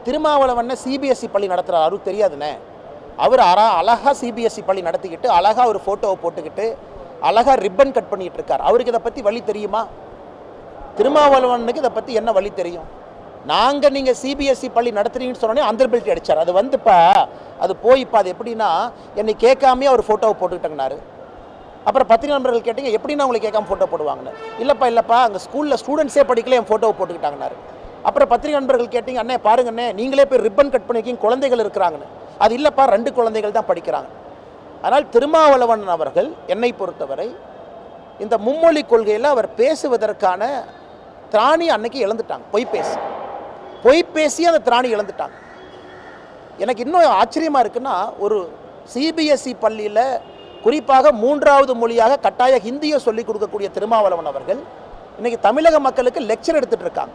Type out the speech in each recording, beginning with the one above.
Thirumavalavan CBSE பள்ளி நடத்துகிறார், அவருக்கு தெரியாதுண்ணே. அவர் அழகாக சிபிஎஸ்சி பள்ளி நடத்திக்கிட்டு அழகாக ஒரு ஃபோட்டோவை போட்டுக்கிட்டு அழகாக ரிப்பன் கட் பண்ணிகிட்டு இருக்கார். அவருக்கு இதை பற்றி வழி தெரியுமா? திருமாவளவனுக்கு இதை பற்றி என்ன வழி தெரியும்? நாங்கள் நீங்கள் சிபிஎஸ்சி பள்ளி நடத்துறீங்கன்னு சொன்னோன்னே அந்தர்பெல்ட்டி அடித்தார். அது வந்துப்பா அது போய்ப்பா அது எப்படின்னா என்னை கேட்காமே அவர் ஃபோட்டோவை போட்டுக்கிட்டங்கனாரு. அப்புறம் பத்திரிகை நண்பர்கள் கேட்டீங்க எப்படின்னா உங்களுக்கு கேட்காம ஃபோட்டோ போடுவாங்கன்னு. இல்லைப்பா அங்கே ஸ்கூலில் ஸ்டூடெண்ட்ஸே படிக்கல என் ஃபோட்டோவை போட்டுக்கிட்டாங்கனாரு. அப்புறம் பத்திரிகை நண்பர்கள் கேட்டீங்க அண்ணே பாருங்கண்ணே நீங்களே போய் ரிப்பன் கட் பண்ணிக்கிங்க குழந்தைகள் இருக்கிறாங்கன்னு. அது இல்லைப்பா 2 குழந்தைகள் தான் படிக்கிறாங்க. அதனால் திருமாவளவன் அவர்கள் என்னை பொறுத்தவரை இந்த மும்மொழி கொள்கையில் அவர் பேசுவதற்கான திராணி அன்னைக்கு இழந்துட்டாங்க. பொய் பேசி அந்த திராணி இழந்துட்டாங்க. எனக்கு இன்னும் ஆச்சரியமாக இருக்குன்னா ஒரு சிபிஎஸ்சி பள்ளியில் குறிப்பாக 3வது மொழியாக கட்டாய ஹிந்தியை சொல்லிக் கொடுக்கக்கூடிய திருமாவளவன் அவர்கள் இன்றைக்கி தமிழக மக்களுக்கு லெக்சர் எடுத்துகிட்டு இருக்காங்க.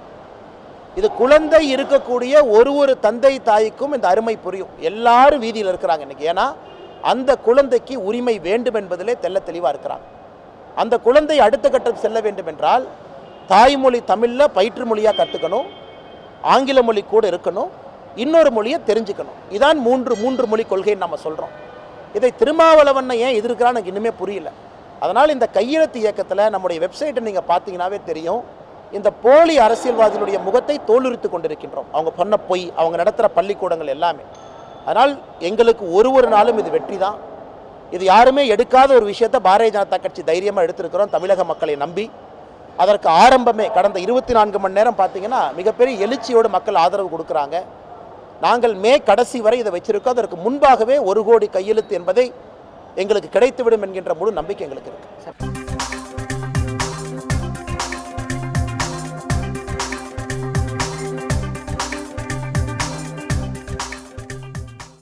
இது குழந்தை இருக்கக்கூடிய ஒரு தந்தை தாய்க்கும் இந்த அருமை புரியும். எல்லாரும் வீதியில் இருக்கிறாங்க இன்றைக்கி. ஏன்னா அந்த குழந்தைக்கு உரிமை வேண்டும் என்பதிலே தெளிவாக இருக்கிறாங்க. அந்த குழந்தை அடுத்த கட்டம் செல்ல வேண்டும் என்றால் தாய்மொழி தமிழில் பயிற்று மொழியாக கற்றுக்கணும், ஆங்கில மொழி கூட இருக்கணும், இன்னொரு மொழியை தெரிஞ்சுக்கணும். இதான் மூன்று மொழி கொள்கைன்னு நம்ம சொல்கிறோம். இதை திருமாவளவனை ஏன் எதிர்க்கிறான்னு எனக்கு இன்னுமே புரியல. அதனால் இந்த கையெழுத்து இயக்கத்தில் நம்முடைய வெப்சைட்டை நீங்கள் பார்த்தீங்கன்னாவே தெரியும், இந்த போலி அரசியல்வாதிகளுடைய முகத்தை தோலுரித்து கொண்டிருக்கின்றோம். அவங்க சொன்ன பொய், அவங்க நடத்துகிற பள்ளிக்கூடங்கள் எல்லாமே. அதனால் எங்களுக்கு ஒரு நாளும் இது வெற்றி தான். இது யாருமே எடுக்காத ஒரு விஷயத்தை பாரதிய ஜனதா கட்சி தைரியமாக எடுத்திருக்கிறோம். தமிழக மக்களை நம்பி அதற்கு ஆரம்பமே கடந்த 24 மணி நேரம் பார்த்தீங்கன்னா மிகப்பெரிய எழுச்சியோடு மக்கள் ஆதரவு கொடுக்குறாங்க. நாங்கள் கடைசி வரை இதை வச்சிருக்கோம். அதற்கு முன்பாகவே 1 கோடி கையெழுத்து என்பதை எங்களுக்கு கிடைத்துவிடும் என்கின்ற முழு நம்பிக்கை எங்களுக்கு இருக்குது.